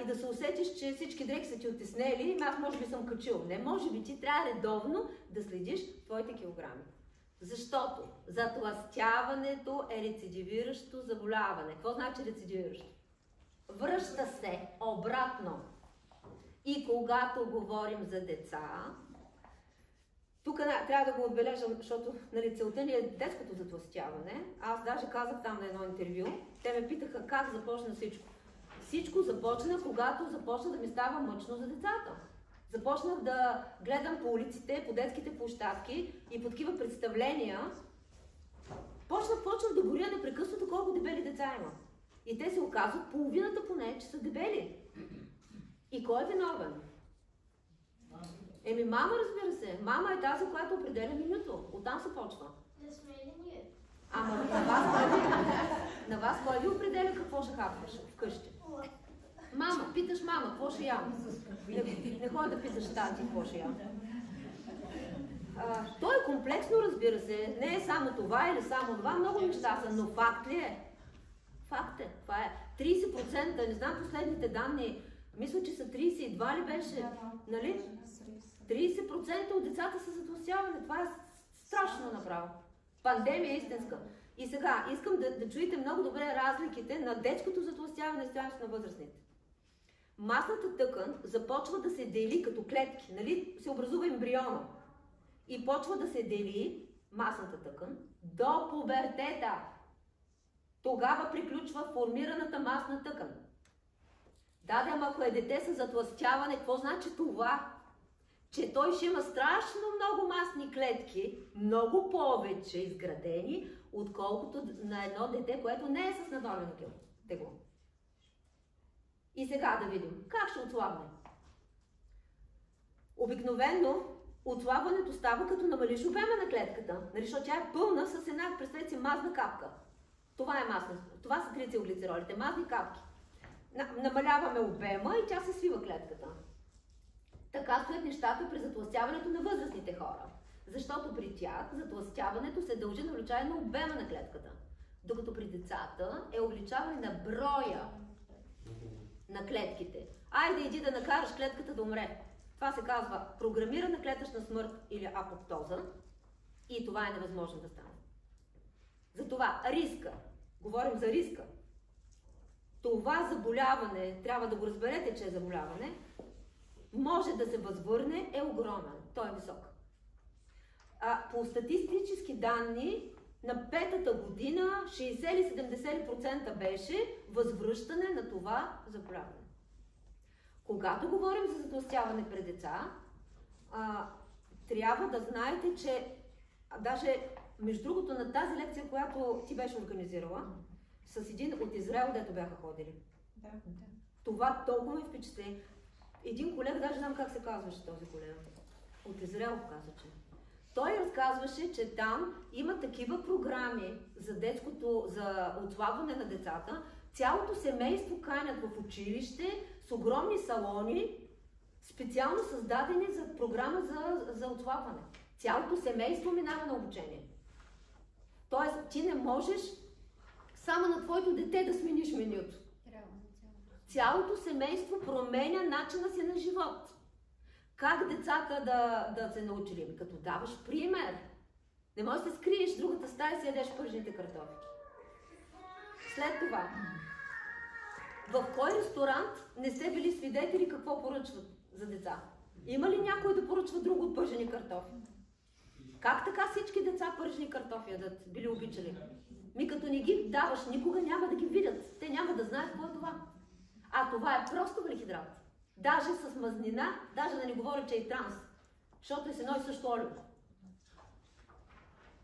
и да се усетиш, че всички дрехи са ти оттеснели, аз може би съм качил. Не, може би ти трябва редовно да следиш твоите килограми. Защото затлъстяването е рецидивиращо заболяване. Какво значи рецидивиращо? Връща се обратно. И когато говорим за деца, тук трябва да го отбележам, защото нали, целта ни е детското затлъстяване. Аз даже казах там на едно интервю, те ме питаха как започна всичко. Всичко започна, когато започна да ми става мъчно за децата. Започнах да гледам по улиците, по детските площадки и по такива представления. Почнах да горя непрекъснато колко дебели деца има. И те се оказват половината поне, че са дебели. И кой е виновен? Еми мама, разбира се. Мама е тази, която определя менюто. Оттам се почва. Не сме ли ние? Ама на вас кой ви определя какво ще хапваш вкъщи? Мама, питаш мама, какво ще ям? Не ходи да питаш тази, какво ще ям. То е комплексно, разбира се. Не е само това или само това. Много неща са, но факт ли е? Факт е. Това е. 30%, не знам последните данни, мисля, че са 32 ли беше? Нали? 30% от децата са затлъстяване. Това е страшно направо. Пандемия е истинска. И сега, искам да чуете много добре разликите на детското затлъстяване и стоящето на възрастните. Масната тъкан започва да се дели като клетки, нали? Се образува ембриона. И почва да се дели масната тъкан до пубертета. Тогава приключва формираната масна тъкан. Да, ама ако е дете с затлъстяване, какво значи това? Че той ще има страшно много масни клетки, много повече изградени, отколкото на едно дете, което не е с наднормено тегло. И сега да видим, как ще отслабне? Обикновено отслабването става като намалиш обема на клетката, защото тя е пълна с една, представете си, мазна капка. Това е масна, това са триацилглицеролите, мазни капки. Намаляваме обема и тя се свива клетката. Така стоят нещата при затлъстяването на възрастните хора. Защото при тях затлъстяването се дължи на увеличаване на обема на клетката. Докато при децата е увеличаване на броя на клетките. Айде иди да накараш клетката да умре. Това се казва програмирана клетъчна смърт или апоптоза. И това е невъзможно да стане. Затова риска, говорим за риска. Това заболяване, трябва да го разберете, че е заболяване, може да се възвърне, е огромен. Той е висок. По статистически данни, на петата година 60 или 70% беше възвръщане на това заболяване. Когато говорим за затлъстяване при деца, трябва да знаете, че даже между другото на тази лекция, която ти беше организирала, с един от Израел, дето бяха ходили. Да. Това толкова ме впечатли. Един колега, даже знам как се казваше този колега. От Израел каза, че. Той разказваше, че там има такива програми за детското, за отслабване на децата. Цялото семейство канят в училище с огромни салони, специално създадени за програма за отслабване. Цялото семейство минава на обучение. Тоест, ти не можеш само на твоето дете да смениш менюто. Цялото семейство променя начина си на живот. Как децата да се научили? Като даваш пример. Не можеш да се скриеш в другата стая и си ядеш пържените картофи. След това, в кой ресторант не сте били свидетели какво поръчват за деца? Има ли някой да поръчва друго от пържени картофи? Как така всички деца пържени картофи ядат? Били обичали? Като не ги даваш, никога няма да ги видят. Те няма да знаят какво е това. А това е просто въглехидрат. Даже с мазнина, даже да не говоря, че е транс. Защото е с едно и също олио.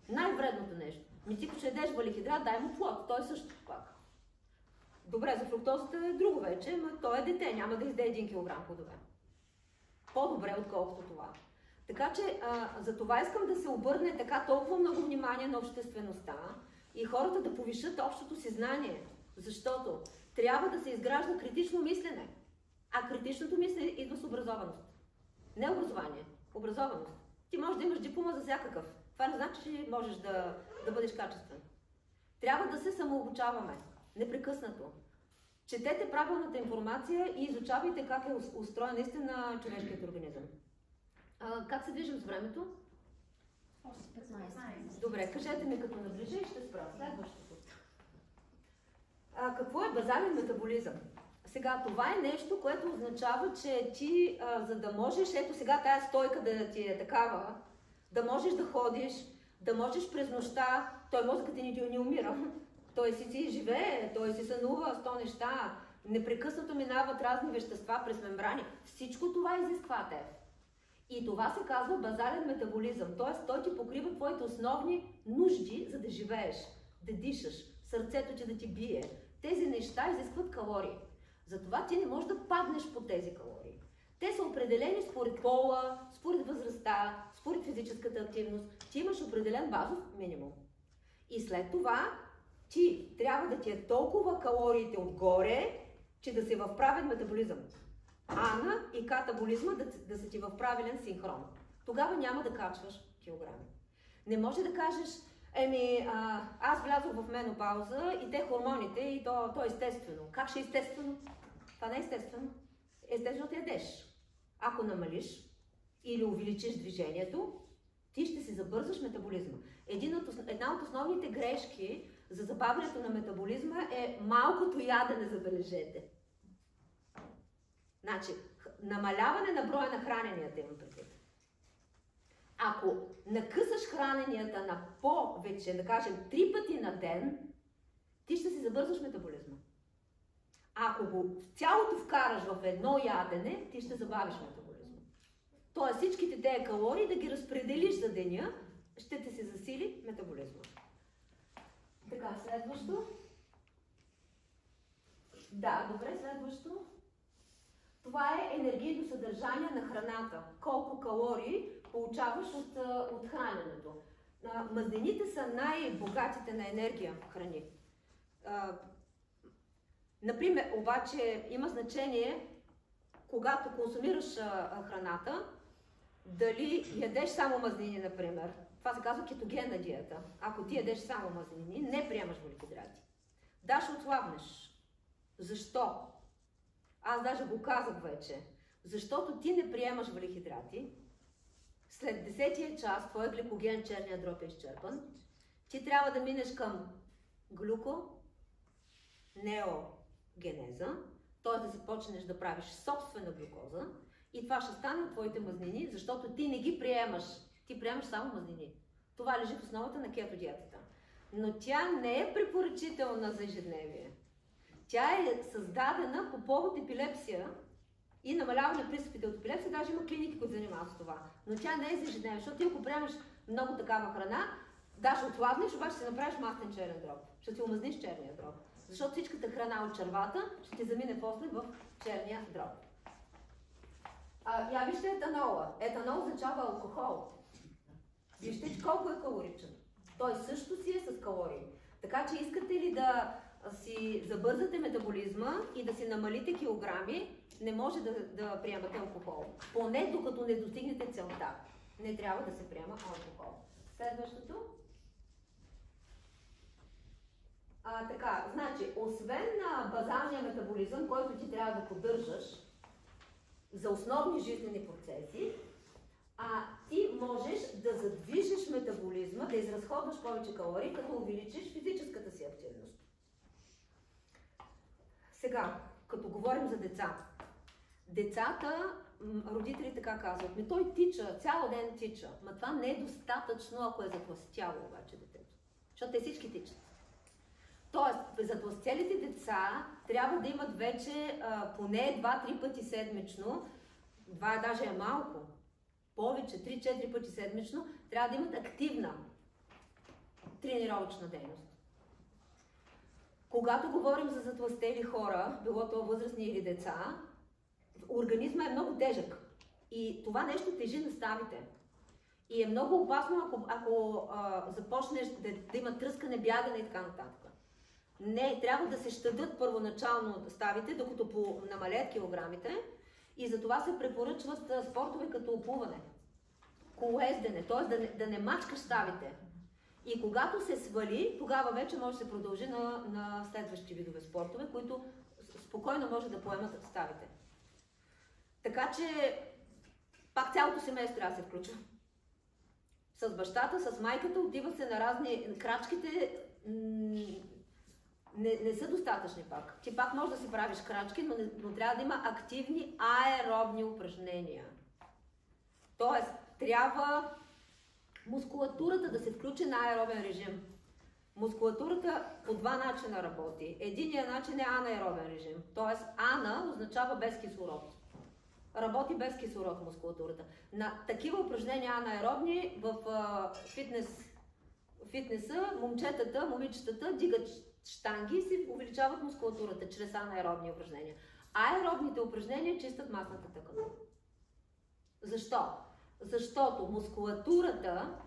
Най-вредното нещо. Ти като ще ядеш въглехидрат, дай му плод. Той също пак. Добре, за фруктозата е друго вече, но той е дете, няма да изде 1 кг плодове. По-добре, отколкото това. Така че, за това искам да се обърне така толкова много внимание на обществеността и хората да повишат общото си знание. Защото трябва да се изгражда критично мислене. А критичното мислене идва с образованост. Не образование, образованост. Ти можеш да имаш диплома за всякакъв. Това не значи, че можеш да бъдеш качествен. Трябва да се самообучаваме. Непрекъснато. Четете правилната информация и изучавайте как е устроен наистина човешкият организъм. Как се движим с времето? 15. Добре, кажете ми като наближа и ще спра. Следващото. Какво е базален метаболизъм? Сега, това е нещо, което означава, че ти, за да можеш, ето сега тая стойка да ти е такава, да можеш да ходиш, да можеш през нощта, той мозъкът ти не умира. Той си живее, той си сънува 100 неща, непрекъснато минават разни вещества през мембрани. Всичко това изисква теб. И това се казва базален метаболизъм, т.е. той ти покрива твоите основни нужди, за да живееш, да дишаш, сърцето ти да ти бие, тези неща изискват калории. Затова ти не можеш да паднеш по тези калории. Те са определени според пола, според възрастта, според физическата активност. Ти имаш определен базов минимум. И след това ти трябва да ти е толкова калориите отгоре, че да си в правен метаболизъм. Ана и катаболизма да са ти в правилен синхрон. Тогава няма да качваш килограми. Не може да кажеш, аз влязох в менопауза и те хормоните и то е естествено. Как ще е естествено? Това не е естествено. Естествено ти ядеш. Ако намалиш или увеличиш движението, ти ще си забързаш метаболизма. Една от основните грешки за забавянето на метаболизма е малкото ядене, забележете. Значи, намаляване на броя на храненията имам предвид. Ако накъсаш храненията на повече, да кажем 3 пъти на ден, ти ще си забързаш метаболизма. Ако го цялото вкараш в едно ядене, ти ще забавиш метаболизма. Тоест всичките тези калории да ги разпределиш за деня, ще те се засили метаболизма. Така, следващо. Да, добре, следващо. Това е енергийно съдържание на храната. Колко калории получаваш от храненето. Мазнините са най-богатите на енергия храни. Например, обаче има значение, когато консумираш храната, дали ядеш само мазнини, например. Това се казва кетогенна диета. Ако ти ядеш само мазнини, не приемаш въглехидрати. Да, ще отслабнеш. Защо? Аз даже го казах вече. Защото ти не приемаш въглехидрати, след 10-тия час твой гликоген, черния дроб е изчерпан, ти трябва да минеш към неогенеза, т.е. да започнеш да правиш собствена глюкоза и това ще стане от твоите мазнини, защото ти не ги приемаш. Ти приемаш само мазнини. Това лежи в основата на кето диетата. Но тя не е препоръчителна за ежедневие. Тя е създадена по повод епилепсия и намаляване на пристъпите от епилепсия. Даже има клиники, които занимават с това. Но тя не е за ежедневие, защото ти ако приемаш много такава храна, да, ще отслабнеш, обаче ще направиш мастен черен дроб. Ще си омазниш черния дроб. Защото всичката храна от червата ще ти замине после в черния дроб. Я вижте етанола. Етанол означава алкохол. Вижте колко е калоричен. Той също си е с калории. Така че искате ли да си забързате метаболизма и да си намалите килограми, не може да приемате алкохол. Поне докато не достигнете целта. Не трябва да се приема алкохол. Следващото. Така, значи, освен на базалния метаболизъм, който ти трябва да поддържаш за основни жизнени процеси, ти можеш да задвижиш метаболизма, да изразходваш повече калории, като увеличиш физическата си активност. Сега, като говорим за деца. Децата, родители така казват, той тича, цял ден тича. Ма това не е достатъчно, ако е затлъстяло обаче детето. Защото те всички тичат. Тоест, затлъстелите деца трябва да имат вече поне 2-3 пъти седмично, даже е малко, повече, 3-4 пъти седмично, трябва да имат активна тренировъчна дейност. Когато говорим за затлъстели хора, било то възрастни или деца, организма е много тежък и това нещо тежи на ставите. И е много опасно, ако започнеш да има тръскане, бягане и така нататък. Не, трябва да се щадят първоначално ставите, докато намалят килограмите и затова се препоръчват спортове като плуване, колоездене, т.е. да не мачкаш ставите. И когато се свали, тогава вече може да се продължи на следващи видове спортове, които спокойно може да поемат ставите. Така че пак цялото семейство трябва да се включва. С бащата, с майката отива се на разни крачките. Не са достатъчни пак. Ти пак можеш да си правиш крачки, но трябва да има активни аеробни упражнения. Тоест, трябва мускулатурата да се включи на аеробен режим. Мускулатурата по два начина работи. Единият начин е анаеробен режим. Тоест, ана означава без кислород. Работи без кислород мускулатурата. На такива упражнения анаеробни в фитнеса момчетата, момичетата дигат щанги си увеличават мускулатурата чрез анаеробни упражнения. Аеробните упражнения чистят масната тъкан. Защо? Защото мускулатурата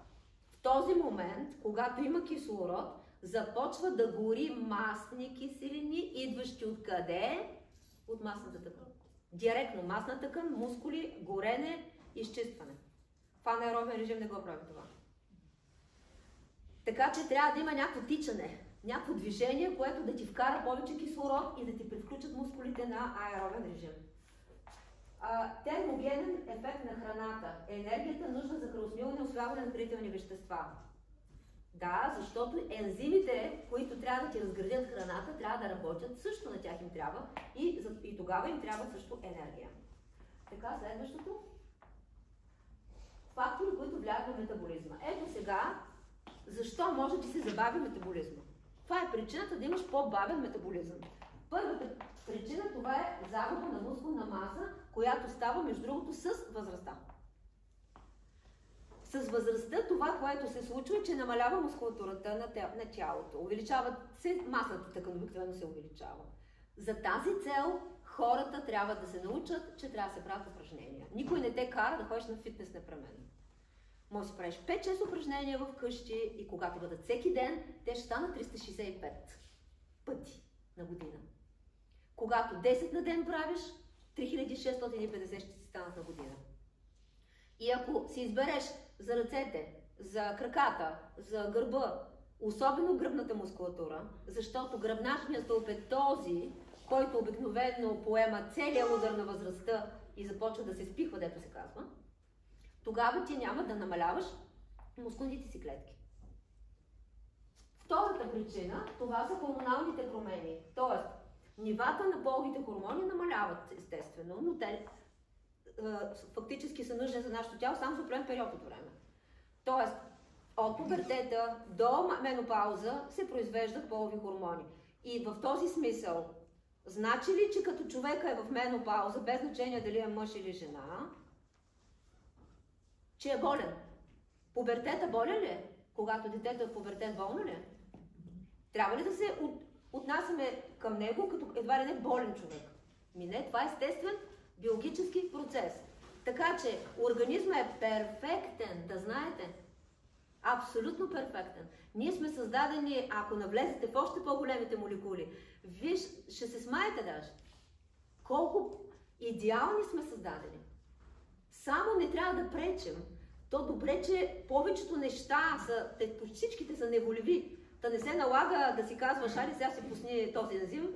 в този момент, когато има кислород, започва да гори масни киселини, идващи от къде? От масната тъкан. Директно масна тъкан, мускули, горене, изчистване. В анаеробен режим не го правим това. Така че трябва да има някакво тичане, някакво движение, което да ти вкара повече кислород и да ти превключат мускулите на аеробен режим. Термогенен ефект на храната. Енергията нужна за кръвосмилане и усвояване на хранителни вещества. Да, защото ензимите, които трябва да ти разградят храната, трябва да работят, също на тях им трябва и тогава им трябва също енергия. Така, следващото. Фактори, които влияят на метаболизма. Ето сега, защо може да се забави метаболизма? Това е причината да имаш по-бавен метаболизъм. Първата причина това е загуба на мускулна маса, която става, между другото, с възрастта. С възрастта това, което се случва, е, че намалява мускулатурата на тялото. Увеличава се, масната тъкан обикновено се увеличава. За тази цел хората трябва да се научат, че трябва да се правят упражнения. Никой не те кара да ходиш на фитнес непременно. Може да си правиш 5-6 упражнения в къщи и когато бъдат всеки ден, те ще станат 365 пъти на година. Когато 10 на ден правиш, 3650 ще си станат на година. И ако си избереш за ръцете, за краката, за гърба, особено гръбната мускулатура, защото гръбначният стълб е този, който обикновено поема целия удар на възрастта и започва да се спихва, дето се казва, тогава ти няма да намаляваш мускулните си клетки. Втората причина, това са хормоналните промени. Тоест, нивата на половите хормони намаляват, естествено, но те фактически са нужни за нашето тяло само за определен период от време. Тоест, от пубертета до менопауза се произвеждат полови хормони. И в този смисъл, значи ли, че като човека е в менопауза, без значение дали е мъж или жена, че е болен? Пубертета болен ли е? Когато детето е в пубертет, болно ли е? Трябва ли да се отнасяме към него като едва ли не болен човек? Не, това е естествен биологически процес. Така че организмът е перфектен, да знаете. Абсолютно перфектен. Ние сме създадени, ако навлезете в още по-големите молекули, виж, ще се смаете даже. Колко идеални сме създадени. Само не трябва да пречим. То добре, че повечето неща, всичките са неволеви. Да не се налага да си казваш, айде сега си пусни този ензим,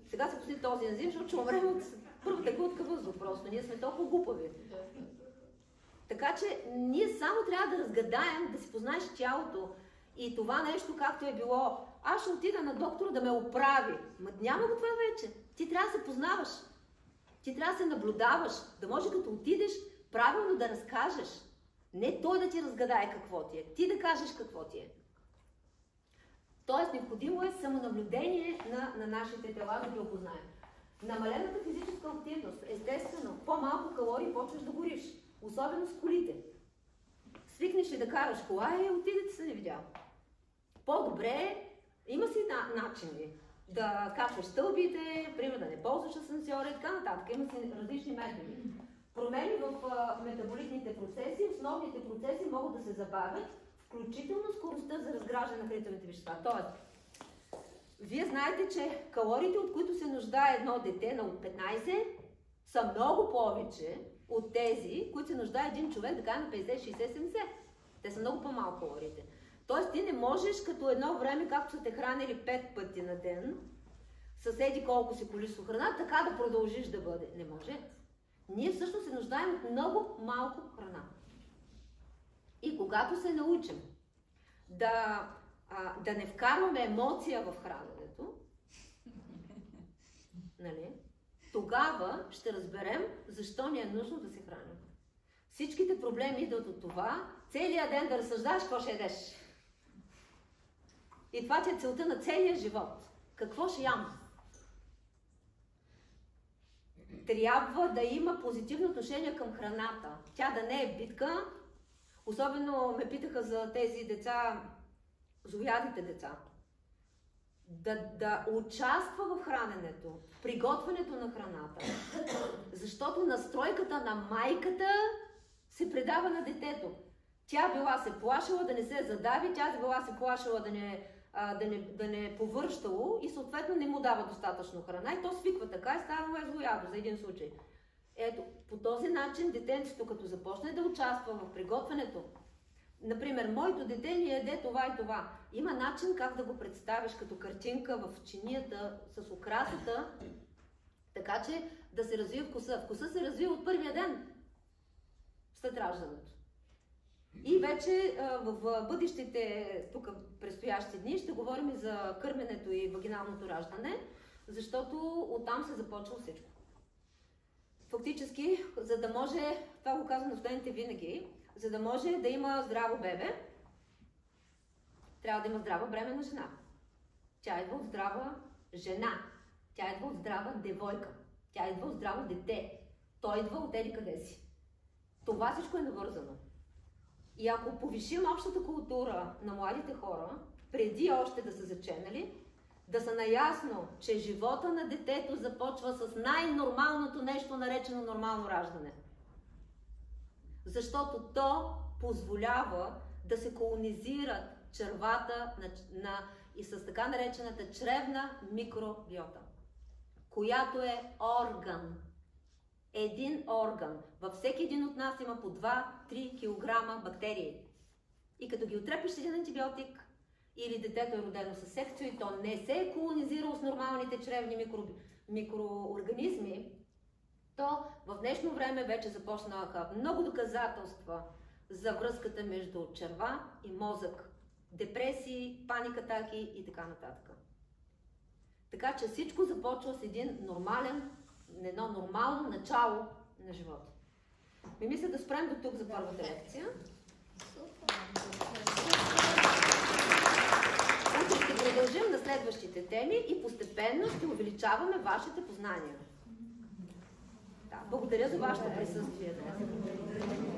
сега си пусни този ензим, защото ще умрем от първата глътка въздух просто. Ние сме толкова глупави. Така че ние само трябва да разгадаем, да си познаеш тялото и това нещо, както е било. Аз ще отида на доктора да ме оправи. Ма няма го това вече. Ти трябва да се познаваш. Ти трябва да се наблюдаваш, да може като отидеш правилно да разкажеш. Не той да ти разгадае какво ти е, ти да кажеш какво ти е. Тоест, необходимо е самонаблюдение на нашите тела, да ги опознаем. Намалената физическа активност, естествено, по-малко калории почваш да гориш, особено с колите. Свикнеш ли да караш кола и отидете се не видял. По-добре, има си начини да качваш стълбите, примерно да не ползваш асансьора и така нататък. Има си различни методи. Промени в метаболитните процеси, основните процеси могат да се забавят, включително скоростта за разграждане на хранителните вещества. Тоест, вие знаете, че калориите, от които се нуждае едно дете на от 15, са много повече от тези, които се нуждае един човек, да кажем, на 50, 60, 70. Те са много по-малко калориите. Тоест, ти не можеш като едно време, както са те хранили 5 пъти на ден, съседи колко си количество храна, така да продължиш да бъде. Не може. Ние всъщност се нуждаем от много малко храна. И когато се научим да не вкарваме емоция в храненето, нали, тогава ще разберем защо ни е нужно да се храним. Всичките проблеми идват от това, целият ден да разсъждаш какво ще ядеш. И това ти е целта на целия живот. Какво ще ям? Трябва да има позитивно отношение към храната. Тя да не е битка. Особено ме питаха за тези деца, зооядите деца. да участва в храненето, в приготвянето на храната, защото настройката на майката се предава на детето. Тя била се плашила да не се задави, тя била се плашила да не повръщало и съответно не му дава достатъчно храна и то свиква така и става злоядо за един случай. Ето, по този начин детенцето като започне да участва в приготвянето, например, моето дете ни яде това и това. Има начин как да го представиш като картинка в чинията с украсата, така че да се развие вкуса. Вкуса се развива от първия ден след раждането. И вече в бъдещите, тук предстоящи дни, ще говорим и за кърменето и вагиналното раждане, защото оттам се започва всичко. Фактически, за да може, това го казвам на студентите винаги, за да може да има здраво бебе, трябва да има здрава бременна жена. Тя идва от здрава жена. Тя идва от здрава девойка. Тя идва от здраво дете. Той идва от еди къде си. Това всичко е навързано. И ако повишим общата култура на младите хора, преди още да са заченали, да са наясно, че живота на детето започва с най-нормалното нещо, наречено нормално раждане. Защото то позволява да се колонизират червата и с така наречената чревна микробиота, която е орган. Един орган. Във всеки един от нас има по 2-3 кг бактерии. И като ги отрепиш с един антибиотик, или детето е родено с секцио и то не се е колонизирало с нормалните чревни микроорганизми, то в днешно време вече започнаха много доказателства за връзката между черва и мозък, депресии, паникатаки и така нататък. Така че всичко започва с едно нормално начало на живота. Мисля да спрем до тук за първата лекция. Ще продължим на следващите теми и постепенно ще увеличаваме вашите познания. Да, благодаря за вашето присъствие днес.